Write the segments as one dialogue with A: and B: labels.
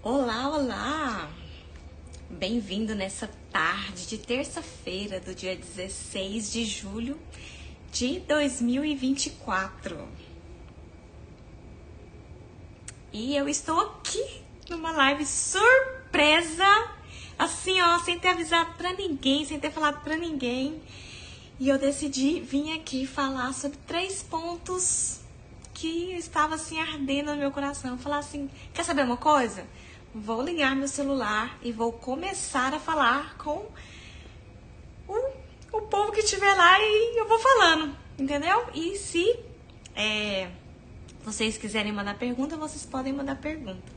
A: Olá, olá! Bem-vindo nessa tarde de terça-feira do dia 16 de julho de 2024. E eu estou aqui numa live surpresa, assim ó, sem ter avisado pra ninguém, sem ter falado pra ninguém. E eu decidi vir aqui falar sobre 3 pontos que estava assim ardendo no meu coração. Falar assim, quer saber uma coisa? Vou ligar meu celular e vou começar a falar com o povo que estiver lá e eu vou falando, entendeu? E se vocês quiserem mandar pergunta, vocês podem mandar pergunta.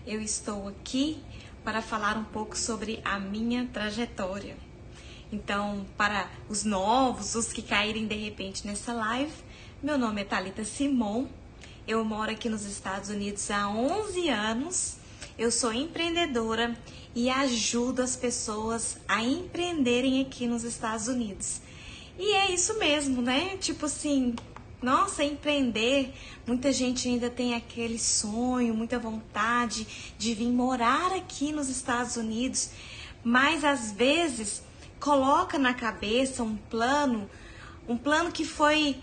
A: Eu estou aqui para falar um pouco sobre a minha trajetória. Então, para os novos, os que caírem de repente nessa live, meu nome é Thalita Simon, eu moro aqui nos Estados Unidos há 11 anos, eu sou empreendedora e ajudo as pessoas a empreenderem aqui nos Estados Unidos. E é isso mesmo, né? Tipo assim, nossa, empreender, muita gente ainda tem aquele sonho, muita vontade de vir morar aqui nos Estados Unidos, mas às vezes coloca na cabeça um plano que foi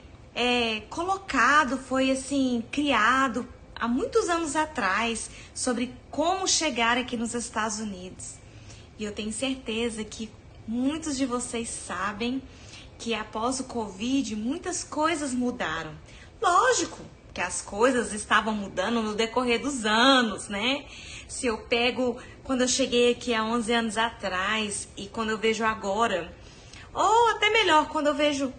A: colocado, foi assim, criado há muitos anos atrás sobre como chegar aqui nos Estados Unidos. E eu tenho certeza que muitos de vocês sabem que após o Covid muitas coisas mudaram. Lógico que as coisas estavam mudando no decorrer dos anos, né? Se eu pego quando eu cheguei aqui há 11 anos atrás e quando eu vejo agora, ou até melhor, quando eu vejo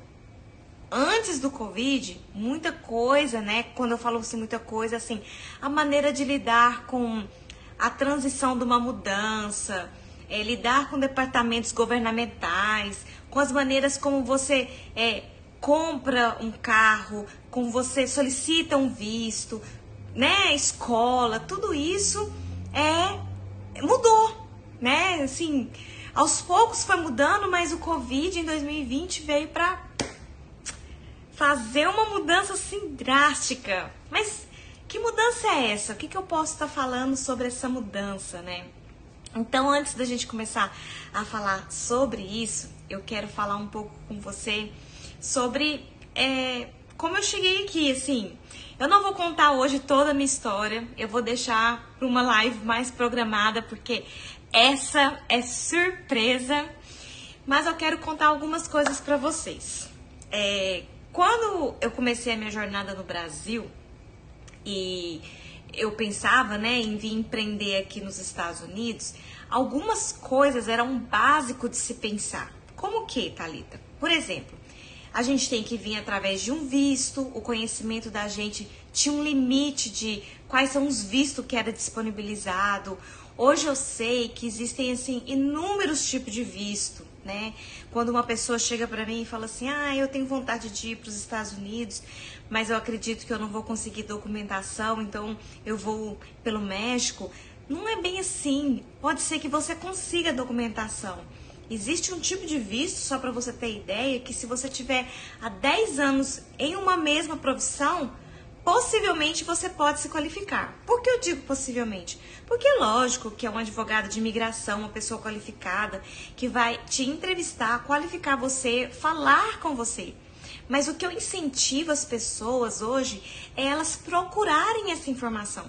A: antes do Covid, muita coisa, né? Quando eu falo assim, muita coisa, assim, a maneira de lidar com a transição de uma mudança, lidar com departamentos governamentais, com as maneiras como você compra um carro, como você solicita um visto, né? Escola, tudo isso mudou, né? Assim, aos poucos foi mudando, mas o Covid em 2020 veio para fazer uma mudança assim drástica. Mas que mudança é essa? O que eu posso estar falando sobre essa mudança, né? Então, antes da gente começar a falar sobre isso, eu quero falar um pouco com você sobre como eu cheguei aqui, assim. Eu não vou contar hoje toda a minha história, eu vou deixar para uma live mais programada, porque essa é surpresa. Mas eu quero contar algumas coisas para vocês. Quando eu comecei a minha jornada no Brasil e eu pensava, né, em vir empreender aqui nos Estados Unidos, algumas coisas eram básico de se pensar. Como que, Thalita? Por exemplo, a gente tem que vir através de um visto, o conhecimento da gente tinha um limite de quais são os vistos que era disponibilizado. Hoje eu sei que existem assim inúmeros tipos de visto, né? Quando uma pessoa chega para mim e fala assim, eu tenho vontade de ir para os Estados Unidos, mas eu acredito que eu não vou conseguir documentação, então eu vou pelo México. Não é bem assim. Pode ser que você consiga documentação. Existe um tipo de visto, só para você ter ideia, que se você tiver há 10 anos em uma mesma profissão, possivelmente você pode se qualificar. Por que eu digo possivelmente? Porque é lógico que é um advogado de imigração, uma pessoa qualificada, que vai te entrevistar, qualificar você, falar com você. Mas o que eu incentivo as pessoas hoje é elas procurarem essa informação.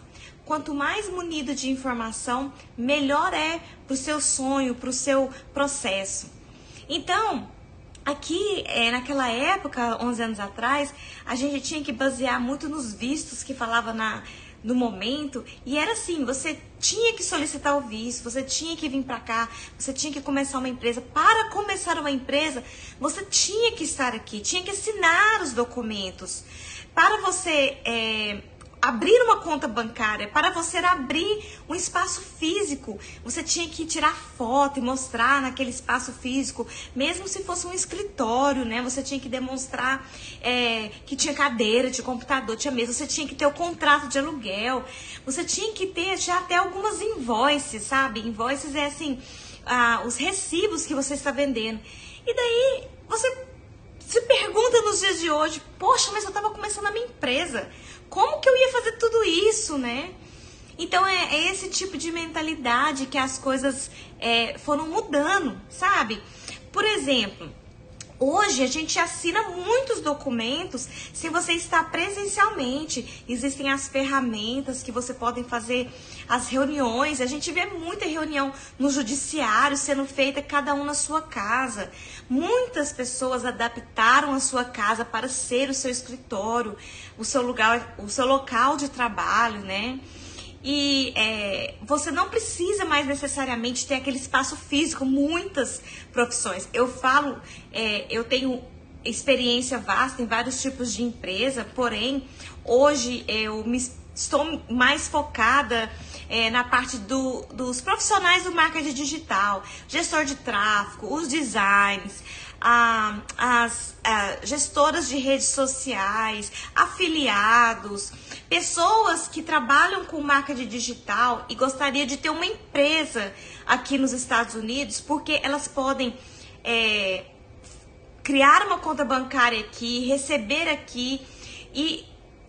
A: Quanto mais munido de informação, melhor é para o seu sonho, para o seu processo. Então, aqui, naquela época, 11 anos atrás, a gente tinha que basear muito nos vistos que falava no momento. E era assim, você tinha que solicitar o visto, você tinha que vir para cá, você tinha que começar uma empresa. Para começar uma empresa, você tinha que estar aqui, tinha que assinar os documentos. Para você abrir uma conta bancária, para você abrir um espaço físico, você tinha que tirar foto e mostrar naquele espaço físico, mesmo se fosse um escritório, né? Você tinha que demonstrar que tinha cadeira, tinha computador, tinha mesa, você tinha que ter o contrato de aluguel, você tinha que ter já até algumas invoices, sabe? Invoices é assim, os recibos que você está vendendo. E daí você se pergunta nos dias de hoje, poxa, mas eu estava começando a minha empresa, como que eu ia fazer tudo isso, né? Então é esse tipo de mentalidade que as coisas foram mudando, sabe? Por exemplo, hoje a gente assina muitos documentos sem você estar presencialmente. Existem as ferramentas que você pode fazer as reuniões. A gente vê muita reunião no judiciário sendo feita cada um na sua casa. Muitas pessoas adaptaram a sua casa para ser o seu escritório, o seu local de trabalho, né? E você não precisa mais necessariamente ter aquele espaço físico, muitas profissões. Eu falo, eu tenho experiência vasta em vários tipos de empresa, porém, hoje estou mais focada na parte dos profissionais do marketing digital, gestor de tráfego, os designs, as gestoras de redes sociais, afiliados, pessoas que trabalham com marketing digital e gostaria de ter uma empresa aqui nos Estados Unidos, porque elas podem criar uma conta bancária aqui, receber aqui e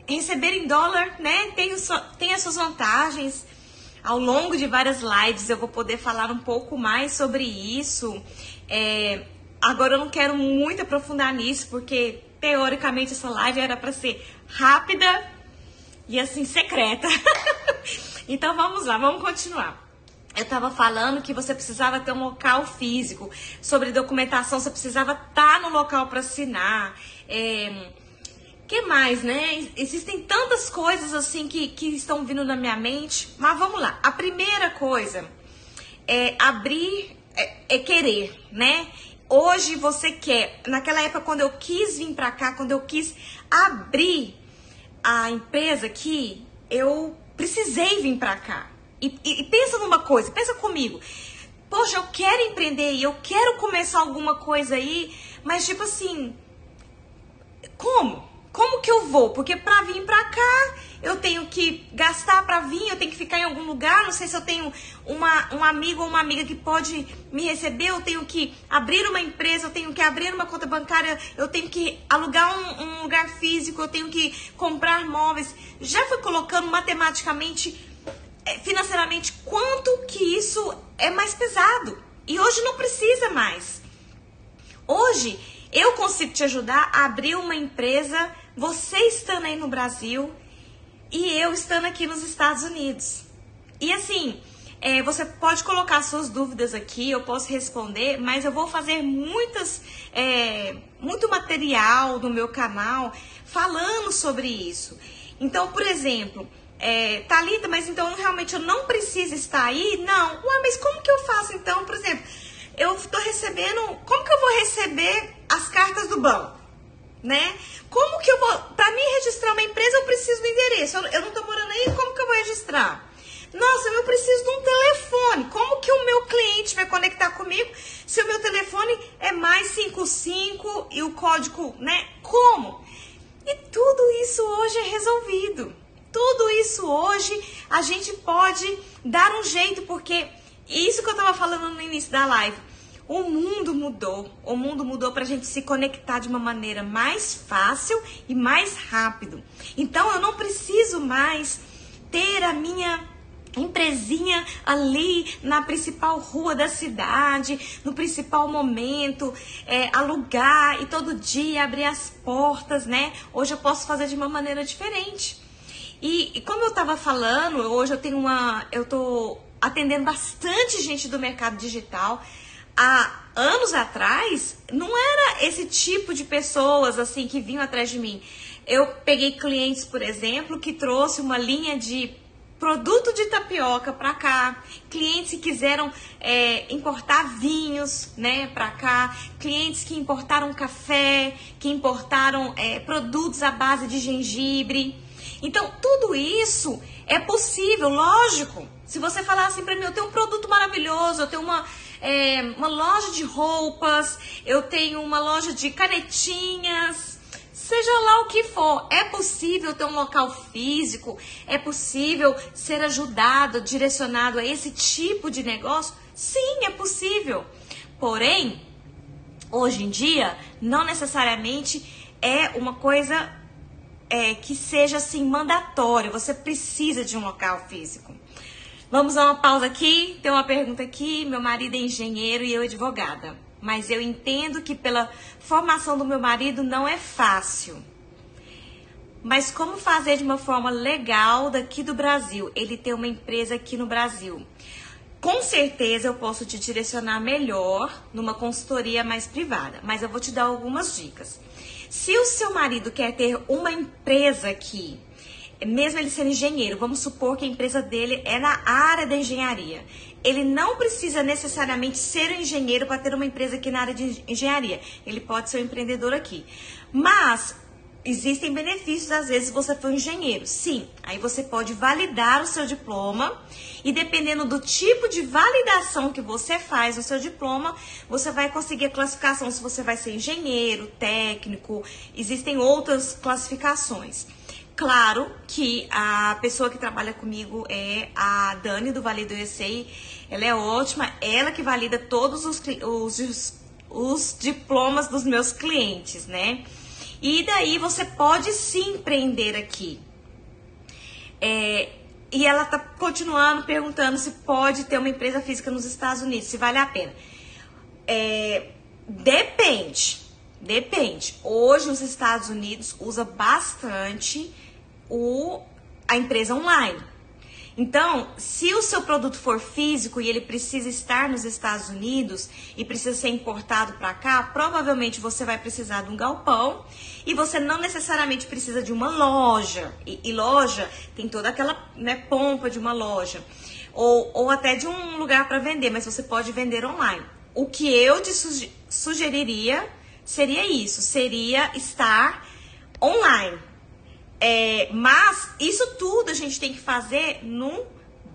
A: receber em dólar, né? Tem as suas vantagens. Ao longo de várias lives eu vou poder falar um pouco mais sobre isso. Agora eu não quero muito aprofundar nisso, porque teoricamente essa live era para ser rápida e assim secreta. Então vamos lá, vamos continuar. Eu estava falando que você precisava ter um local físico. Sobre documentação, você precisava estar no local para assinar. Que mais, né? Existem tantas coisas assim que estão vindo na minha mente. Mas vamos lá. A primeira coisa é abrir, querer, né? Hoje você quer. Naquela época, quando eu quis vir pra cá, quando eu quis abrir a empresa aqui, eu precisei vir pra cá. E pensa numa coisa, pensa comigo. Poxa, eu quero empreender e eu quero começar alguma coisa aí, mas tipo assim, como? Como que eu vou? Porque pra vir pra cá, eu tenho que gastar pra vir, eu tenho que ficar em algum lugar, não sei se eu tenho um amigo ou uma amiga que pode me receber, eu tenho que abrir uma empresa, eu tenho que abrir uma conta bancária, eu tenho que alugar um lugar físico, eu tenho que comprar móveis. Já fui colocando matematicamente, financeiramente, quanto que isso é mais pesado. E hoje não precisa mais. Hoje eu consigo te ajudar a abrir uma empresa, você estando aí no Brasil e eu estando aqui nos Estados Unidos. E assim, você pode colocar suas dúvidas aqui, eu posso responder, mas eu vou fazer muito material no meu canal falando sobre isso. Então, por exemplo, Thalita, mas então realmente eu não preciso estar aí? Não. Ué, mas como que eu faço então? Por exemplo, eu estou recebendo, como que eu vou receber as cartas do banco, né? Como que eu vou, para mim registrar uma empresa eu preciso do endereço, eu não estou morando aí, como que eu vou registrar? Nossa, eu preciso de um telefone, como que o meu cliente vai conectar comigo se o meu telefone é mais 55 e o código, né? Como? E tudo isso hoje é resolvido, tudo isso hoje a gente pode dar um jeito, porque isso que eu estava falando no início da live, o mundo mudou para a gente se conectar de uma maneira mais fácil e mais rápido. Então eu não preciso mais ter a minha empresinha ali na principal rua da cidade, no principal momento, alugar e todo dia abrir as portas, né? Hoje eu posso fazer de uma maneira diferente. E como eu estava falando, hoje eu tô atendendo bastante gente do mercado digital. Há anos atrás, não era esse tipo de pessoas assim que vinham atrás de mim. Eu peguei clientes, por exemplo, que trouxe uma linha de produto de tapioca para cá, clientes que quiseram importar vinhos, né, para cá, clientes que importaram café, que importaram produtos à base de gengibre. Então, tudo isso é possível, lógico. Se você falar assim para mim, eu tenho um produto maravilhoso, eu tenho uma loja de roupas, eu tenho uma loja de canetinhas, seja lá o que for, é possível ter um local físico, é possível ser ajudado, direcionado a esse tipo de negócio? Sim, é possível. Porém, hoje em dia, não necessariamente é uma coisa que seja assim mandatório, você precisa de um local físico. Vamos dar uma pausa aqui, tem uma pergunta aqui, meu marido é engenheiro e eu advogada, mas eu entendo que pela formação do meu marido não é fácil. Mas como fazer de uma forma legal daqui do Brasil? Ele tem uma empresa aqui no Brasil. Com certeza eu posso te direcionar melhor numa consultoria mais privada, mas eu vou te dar algumas dicas. Se o seu marido quer ter uma empresa aqui, mesmo ele sendo engenheiro, vamos supor que a empresa dele é na área da engenharia. Ele não precisa necessariamente ser um engenheiro para ter uma empresa aqui na área de engenharia. Ele pode ser um empreendedor aqui. Mas existem benefícios, às vezes, se você for um engenheiro. Sim, aí você pode validar o seu diploma e dependendo do tipo de validação que você faz no seu diploma, você vai conseguir a classificação se você vai ser engenheiro, técnico, existem outras classificações. Claro que a pessoa que trabalha comigo é a Dani do Valido USA, ela é ótima, ela que valida todos os diplomas dos meus clientes, né? E daí você pode sim empreender aqui. E ela tá continuando perguntando se pode ter uma empresa física nos Estados Unidos, se vale a pena. Depende. Hoje os Estados Unidos usa bastante a empresa online. Então, se o seu produto for físico e ele precisa estar nos Estados Unidos e precisa ser importado para cá, provavelmente você vai precisar de um galpão e você não necessariamente precisa de uma loja. E loja tem toda aquela, né, pompa de uma loja. Ou até de um lugar para vender, mas você pode vender online. O que eu te sugeriria seria isso, seria estar online. Mas isso tudo a gente tem que fazer num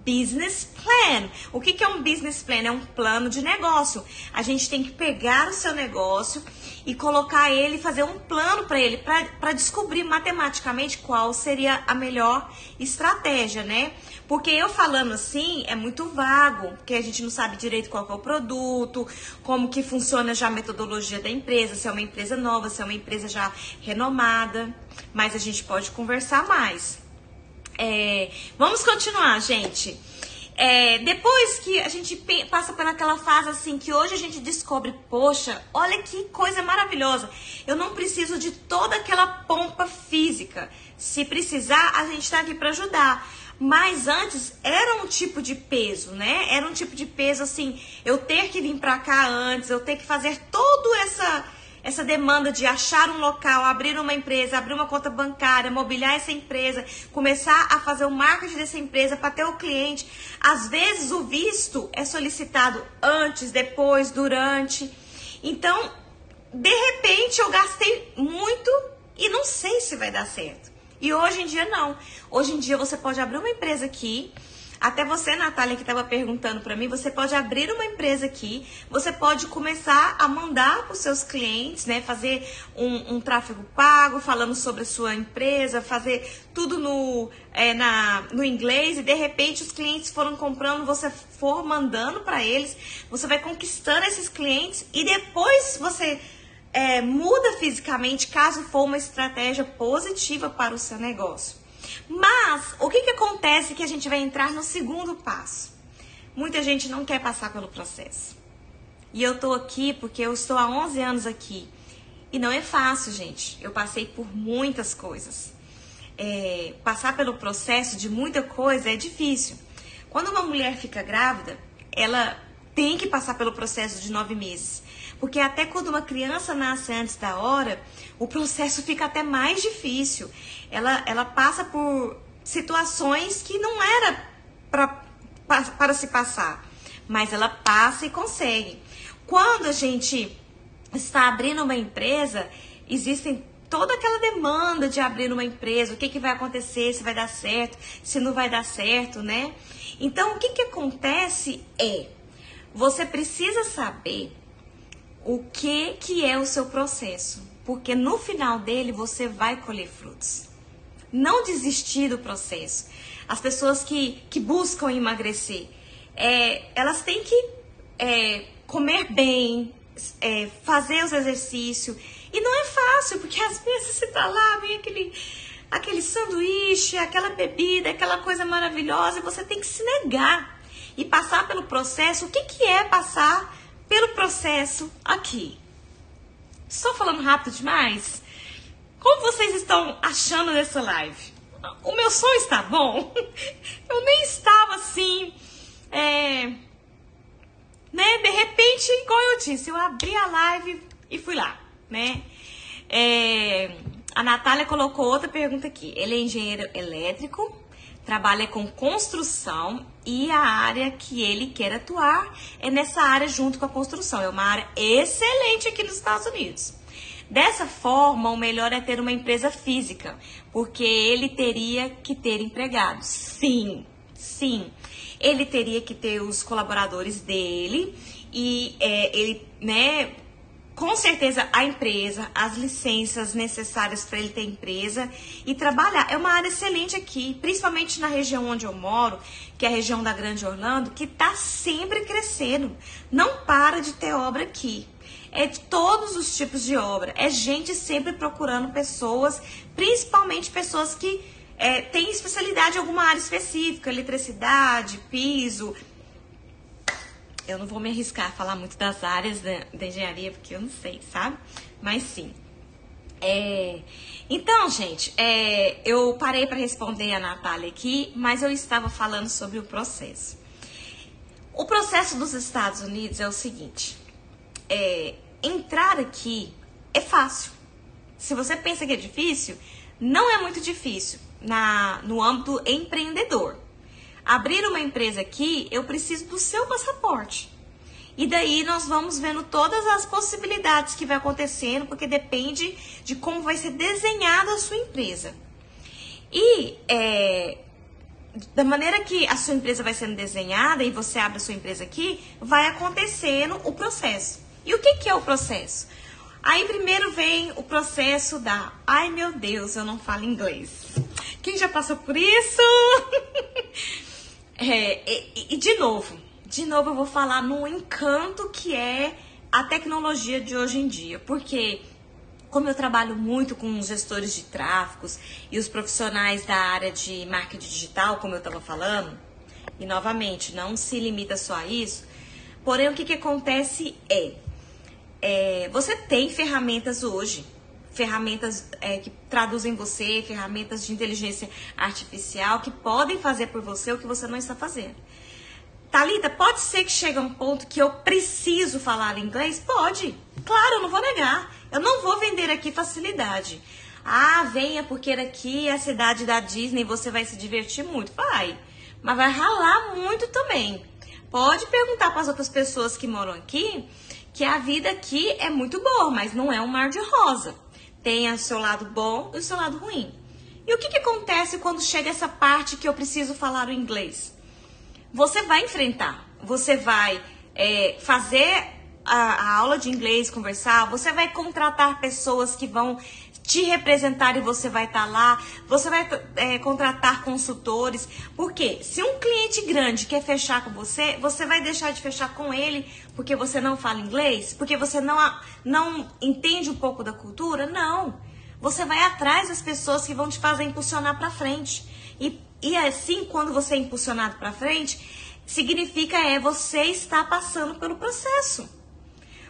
A: business plan. O que é um business plan? É um plano de negócio. A gente tem que pegar o seu negócio e colocar ele, fazer um plano para ele, para descobrir matematicamente qual seria a melhor estratégia, né? Porque eu falando assim é muito vago, porque a gente não sabe direito qual que é o produto, como que funciona já a metodologia da empresa, se é uma empresa nova, se é uma empresa já renomada, mas a gente pode conversar mais. Vamos continuar, gente. Depois que a gente passa por aquela fase assim, que hoje a gente descobre, poxa, olha que coisa maravilhosa, eu não preciso de toda aquela pompa física. Se precisar, a gente tá aqui para ajudar. Mas antes era um tipo de peso, né? Era um tipo de peso assim, eu ter que vir pra cá antes, eu ter que fazer toda essa demanda de achar um local, abrir uma empresa, abrir uma conta bancária, mobiliar essa empresa, começar a fazer o marketing dessa empresa para ter o cliente. Às vezes o visto é solicitado antes, depois, durante. Então, de repente eu gastei muito e não sei se vai dar certo. E hoje em dia não. Hoje em dia você pode abrir uma empresa aqui. Até você, Natália, que estava perguntando para mim, você pode abrir uma empresa aqui. Você pode começar a mandar para os seus clientes, né? Fazer um tráfego pago, falando sobre a sua empresa, fazer tudo no inglês. E de repente os clientes foram comprando, você for mandando para eles. Você vai conquistando esses clientes e depois você muda fisicamente, caso for uma estratégia positiva para o seu negócio. Mas, o que acontece que a gente vai entrar no segundo passo? Muita gente não quer passar pelo processo. E eu tô aqui porque eu estou há 11 anos aqui. E não é fácil, gente. Eu passei por muitas coisas. Passar pelo processo de muita coisa é difícil. Quando uma mulher fica grávida, ela tem que passar pelo processo de 9 meses. Porque até quando uma criança nasce antes da hora, o processo fica até mais difícil. Ela passa por situações que não era para se passar. Mas ela passa e consegue. Quando a gente está abrindo uma empresa, existem toda aquela demanda de abrir uma empresa. O que vai acontecer, se vai dar certo, se não vai dar certo, né? Então, o que acontece você precisa saber o que é o seu processo, porque no final dele você vai colher frutos. Não desistir do processo. As pessoas que buscam emagrecer, elas têm que comer bem, fazer os exercícios. E não é fácil, porque às vezes você tá lá, vem aquele sanduíche, aquela bebida, aquela coisa maravilhosa, e você tem que se negar e passar pelo processo. O que que é passar pelo processo aqui? Estou falando rápido demais? Como vocês estão achando dessa live? O meu som está bom? Eu nem estava assim, né? De repente, igual eu disse, eu abri a live e fui lá, né? A Natália colocou outra pergunta aqui. Ele é engenheiro elétrico, trabalha com construção e a área que ele quer atuar é nessa área junto com a construção. É uma área excelente aqui nos Estados Unidos. Dessa forma, o melhor é ter uma empresa física, porque ele teria que ter empregados. Sim, sim. Ele teria que ter os colaboradores dele e ele, né, com certeza a empresa, as licenças necessárias para ele ter empresa e trabalhar. É uma área excelente aqui, principalmente na região onde eu moro, que é a região da Grande Orlando, que está sempre crescendo. Não para de ter obra aqui. É de todos os tipos de obra. É gente sempre procurando pessoas, principalmente pessoas que têm especialidade em alguma área específica, eletricidade, piso. Eu não vou me arriscar a falar muito das áreas da engenharia, porque eu não sei, sabe? Mas sim. Então, gente, eu parei para responder a Natália aqui, mas eu estava falando sobre o processo. O processo dos Estados Unidos é o seguinte. Entrar aqui é fácil. Se você pensa que é difícil, não é muito difícil no âmbito empreendedor. Abrir uma empresa aqui, eu preciso do seu passaporte. E daí nós vamos vendo todas as possibilidades que vai acontecendo, porque depende de como vai ser desenhada a sua empresa. E da maneira que a sua empresa vai sendo desenhada e você abre a sua empresa aqui, vai acontecendo o processo. E o que é o processo? Aí primeiro vem o processo da... Ai, meu Deus, eu não falo inglês. Quem já passou por isso? E de novo eu vou falar no encanto que é a tecnologia de hoje em dia. Porque como eu trabalho muito com os gestores de tráfegos e os profissionais da área de marketing digital, como eu estava falando, e novamente, não se limita só a isso, porém o que acontece você tem ferramentas hoje, ferramentas que traduzem você, ferramentas de inteligência artificial que podem fazer por você o que você não está fazendo. Thalita, pode ser que chegue a um ponto que eu preciso falar inglês? Pode, claro, eu não vou negar. Eu não vou vender aqui facilidade. Ah, venha porque aqui é a cidade da Disney, você vai se divertir muito. Vai, mas vai ralar muito também. Pode perguntar para as outras pessoas que moram aqui, que a vida aqui é muito boa, mas não é um mar de rosa. Tem o seu lado bom e o seu lado ruim. E o que acontece quando chega essa parte que eu preciso falar o inglês? Você vai enfrentar, você vai fazer a aula de inglês, conversar, você vai contratar pessoas que vão te representar e você vai estar lá, você vai contratar consultores, porque se um cliente grande quer fechar com você, você vai deixar de fechar com ele porque você não fala inglês, porque você não entende um pouco da cultura? Não, você vai atrás das pessoas que vão te fazer impulsionar para frente, e assim, quando você é impulsionado para frente, significa você está passando pelo processo.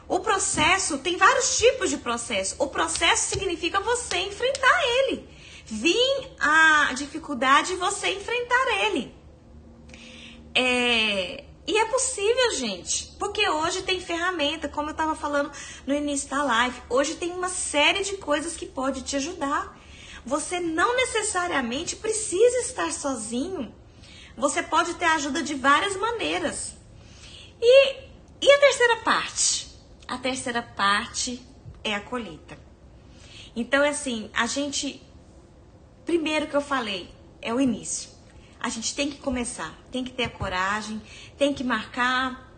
A: O processo, tem vários tipos de processo. O processo significa você enfrentar ele. Vir a dificuldade e você enfrentar ele. E é possível, gente. Porque hoje tem ferramenta, como eu estava falando no início da live. Hoje tem uma série de coisas que pode te ajudar. Você não necessariamente precisa estar sozinho. Você pode ter ajuda de várias maneiras. E a terceira parte? A terceira parte é a colheita. Então, assim, primeiro que eu falei, é o início. A gente tem que começar, tem que ter a coragem, tem que marcar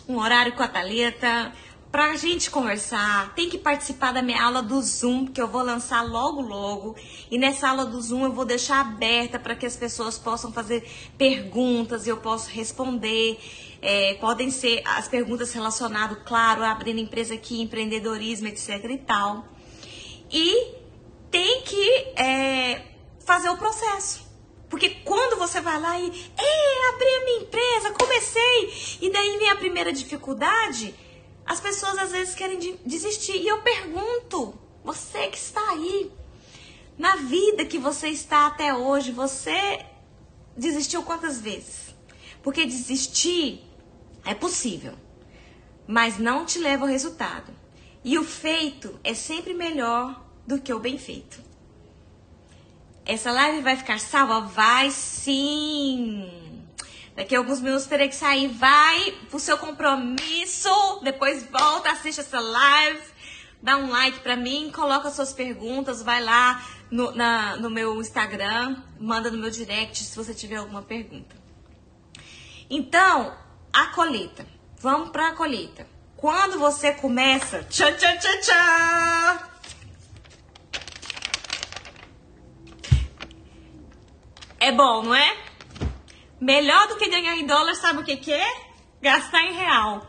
A: um horário com a Thalita pra gente conversar, tem que participar da minha aula do Zoom, que eu vou lançar logo. E nessa aula do Zoom eu vou deixar aberta para que as pessoas possam fazer perguntas e eu posso responder. Podem ser as perguntas relacionadas, claro, abrindo empresa aqui, empreendedorismo, etc e tal. E tem que fazer o processo. Porque quando você vai lá e abri a minha empresa, comecei, e daí vem a primeira dificuldade, as pessoas às vezes querem desistir. E eu pergunto, você que está aí, na vida que você está até hoje, você desistiu quantas vezes? Porque desistir é possível, mas não te leva ao resultado. E o feito é sempre melhor do que o bem feito. Essa live vai ficar salva? Vai sim! Daqui a alguns minutos terei que sair. Vai pro seu compromisso. Depois volta, assiste essa live. Dá um like pra mim. Coloca suas perguntas. Vai lá no meu Instagram. Manda no meu direct se você tiver alguma pergunta. Então, a colheita. Vamos pra colheita. Quando você começa... Tchá, tchá, tchá, tchá! É bom, não é? Melhor do que ganhar em dólar, sabe o que é? Gastar em real.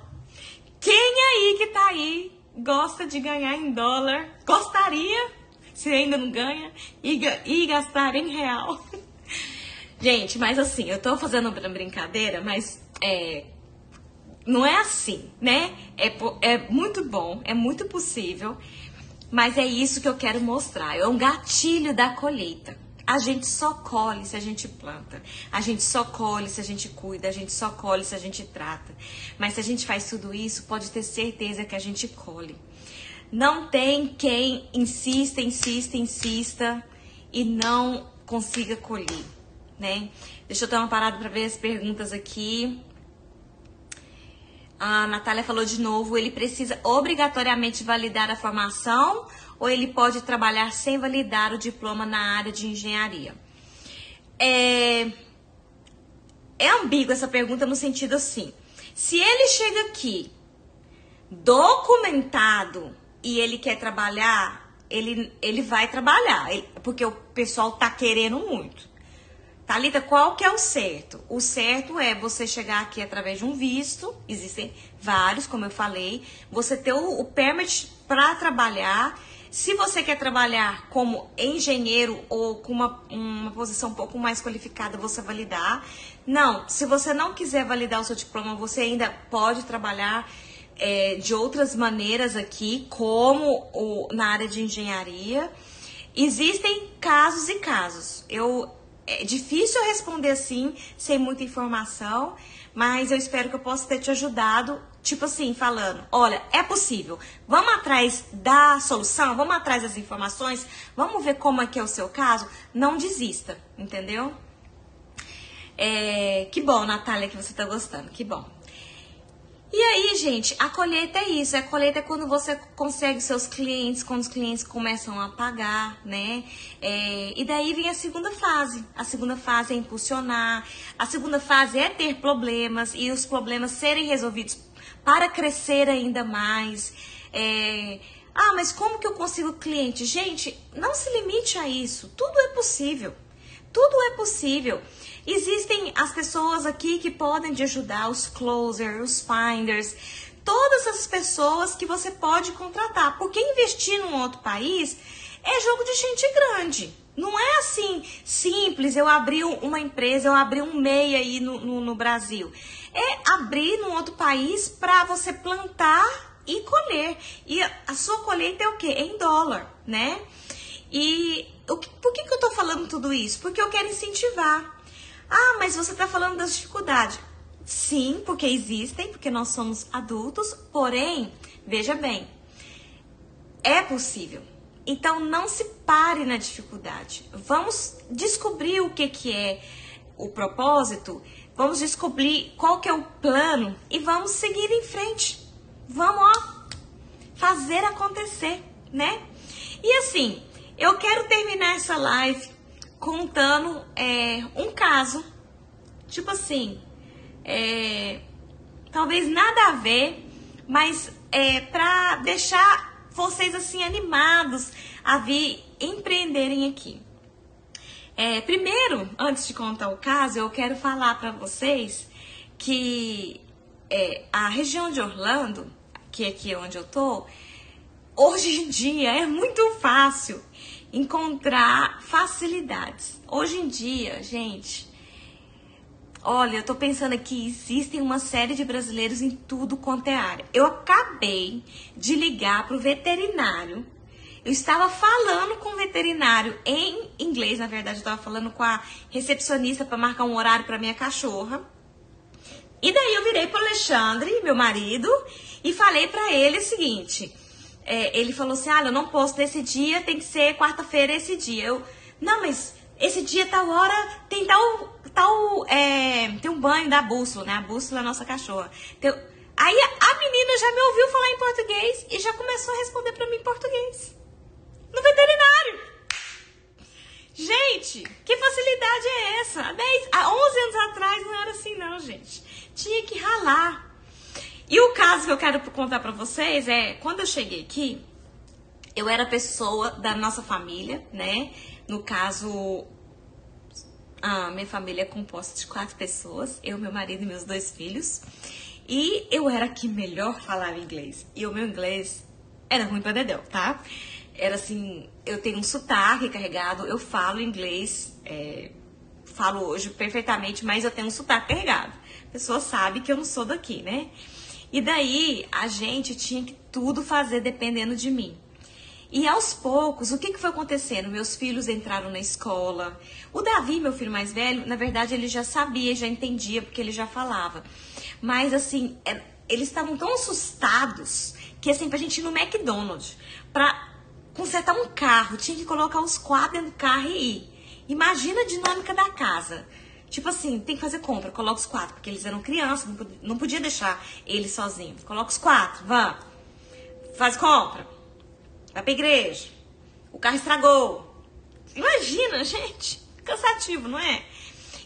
A: Quem aí que tá aí gosta de ganhar em dólar? Gostaria, se ainda não ganha, e gastar em real. Gente, mas assim, eu tô fazendo uma brincadeira, mas não é assim, né? É muito bom, é muito possível, mas é isso que eu quero mostrar. É um gatilho da colheita. A gente só colhe se a gente planta. A gente só colhe se a gente cuida. A gente só colhe se a gente trata. Mas se a gente faz tudo isso, pode ter certeza que a gente colhe. Não tem quem insista e não consiga colher, né? Deixa eu dar uma parada para ver as perguntas aqui. A Natália falou de novo, ele precisa obrigatoriamente validar a formação ou ele pode trabalhar sem validar o diploma na área de engenharia? É ambígua essa pergunta no sentido assim, se ele chega aqui documentado e ele quer trabalhar, ele vai trabalhar, porque o pessoal tá querendo muito. Thalita, qual que é o certo? O certo é você chegar aqui através de um visto, existem vários, como eu falei, você ter o permit para trabalhar. Se você quer trabalhar como engenheiro ou com uma posição um pouco mais qualificada, você validar. Não, se você não quiser validar o seu diploma, você ainda pode trabalhar de outras maneiras aqui, como na área de engenharia. Existem casos e casos. É difícil responder assim, sem muita informação, mas eu espero que eu possa ter te ajudado, tipo assim, falando, olha, é possível, vamos atrás da solução, vamos atrás das informações, vamos ver como é que é o seu caso, não desista, entendeu? Que bom, Natália, que você tá gostando, que bom. E aí, gente, a colheita é isso. A colheita é quando você consegue seus clientes, quando os clientes começam a pagar, né? E daí vem a segunda fase. A segunda fase é impulsionar. A segunda fase é ter problemas e os problemas serem resolvidos para crescer ainda mais. Mas como que eu consigo cliente? Gente, não se limite a isso. Tudo é possível. Tudo é possível. Existem as pessoas aqui que podem te ajudar, os closers, os finders, todas as pessoas que você pode contratar. Porque investir num outro país é jogo de gente grande. Não é assim simples, eu abri uma empresa, eu abri um MEI aí no Brasil. É abrir num outro país para você plantar e colher. E a sua colheita é o quê? É em dólar, né? E por que eu tô falando tudo isso? Porque eu quero incentivar. Mas você tá falando das dificuldades. Sim, porque existem, porque nós somos adultos, porém, veja bem, é possível. Então não se pare na dificuldade. Vamos descobrir o que é o propósito, vamos descobrir qual que é o plano e vamos seguir em frente. Vamos, fazer acontecer, né? E assim, eu quero terminar essa live contando um caso, tipo assim, talvez nada a ver, mas para deixar vocês assim animados a vir empreenderem aqui. Primeiro, antes de contar o caso, eu quero falar para vocês que a região de Orlando, que é aqui onde eu tô, hoje em dia é muito fácil encontrar facilidades. Hoje em dia, gente, olha, eu tô pensando aqui, existem uma série de brasileiros em tudo quanto é área. Eu acabei de ligar pro veterinário. Eu estava falando com o veterinário em inglês, na verdade, eu estava falando com a recepcionista para marcar um horário para minha cachorra. E daí eu virei pro Alexandre, meu marido, e falei para ele o seguinte. Ele falou assim, eu não posso nesse dia, tem que ser quarta-feira esse dia. Não, mas esse dia, tal hora, tem tem um banho da bússola, né? A bússola é a nossa cachorra. Aí a menina já me ouviu falar em português e já começou a responder para mim em português. No veterinário. Gente, que facilidade é essa? Há 11 anos atrás não era assim não, gente. Tinha que ralar. E o caso que eu quero contar pra vocês quando eu cheguei aqui, eu era pessoa da nossa família, né? No caso, a minha família é composta de 4 pessoas, eu, meu marido e meus 2 filhos. E eu era que melhor falava inglês. E o meu inglês era ruim pra dedéu, tá? Era assim, eu tenho um sotaque carregado, eu falo inglês, falo hoje perfeitamente, mas eu tenho um sotaque carregado. A pessoa sabe que eu não sou daqui, né? E daí, a gente tinha que tudo fazer dependendo de mim. E aos poucos, o que foi acontecendo? Meus filhos entraram na escola. O Davi, meu filho mais velho, na verdade, ele já sabia, já entendia, porque ele já falava. Mas assim, eles estavam tão assustados que assim, pra gente ir no McDonald's, pra consertar um carro, tinha que colocar os 4 dentro do carro e ir. Imagina a dinâmica da casa. Tipo assim, tem que fazer compra, coloca os 4, porque eles eram crianças, não podia deixar eles sozinhos. Coloca os 4, vá, faz compra, vai pra igreja, o carro estragou. Imagina, gente, cansativo, não é?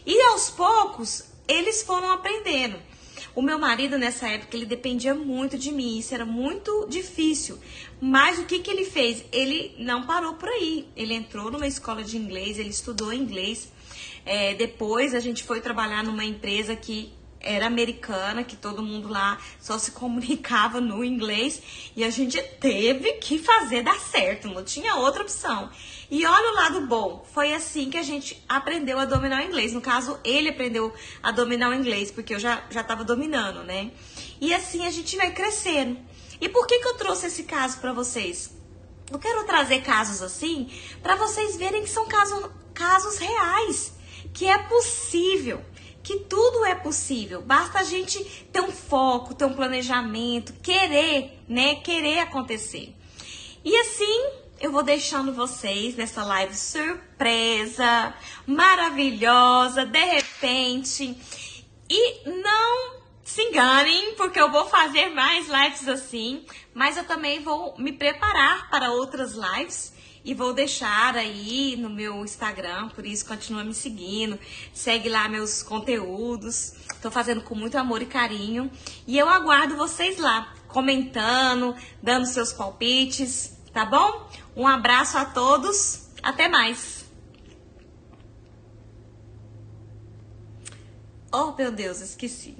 A: E aos poucos, eles foram aprendendo. O meu marido, nessa época, ele dependia muito de mim, isso era muito difícil. Mas o que ele fez? Ele não parou por aí. Ele entrou numa escola de inglês, ele estudou inglês. Depois a gente foi trabalhar numa empresa que era americana, que todo mundo lá só se comunicava no inglês. E a gente teve que fazer dar certo, não tinha outra opção. E olha o lado bom, foi assim que a gente aprendeu a dominar o inglês. No caso, ele aprendeu a dominar o inglês, porque eu já estava dominando, né? E assim a gente vai crescendo. E por que eu trouxe esse caso para vocês? Eu quero trazer casos assim para vocês verem que são casos reais, que é possível, que tudo é possível. Basta a gente ter um foco, ter um planejamento, querer, né? Querer acontecer. E assim eu vou deixando vocês nessa live surpresa, maravilhosa, de repente. E não se enganem, porque eu vou fazer mais lives assim, mas eu também vou me preparar para outras lives e vou deixar aí no meu Instagram, por isso continua me seguindo, segue lá meus conteúdos, tô fazendo com muito amor e carinho e eu aguardo vocês lá, comentando, dando seus palpites, tá bom? Um abraço a todos, até mais! Oh, meu Deus, esqueci.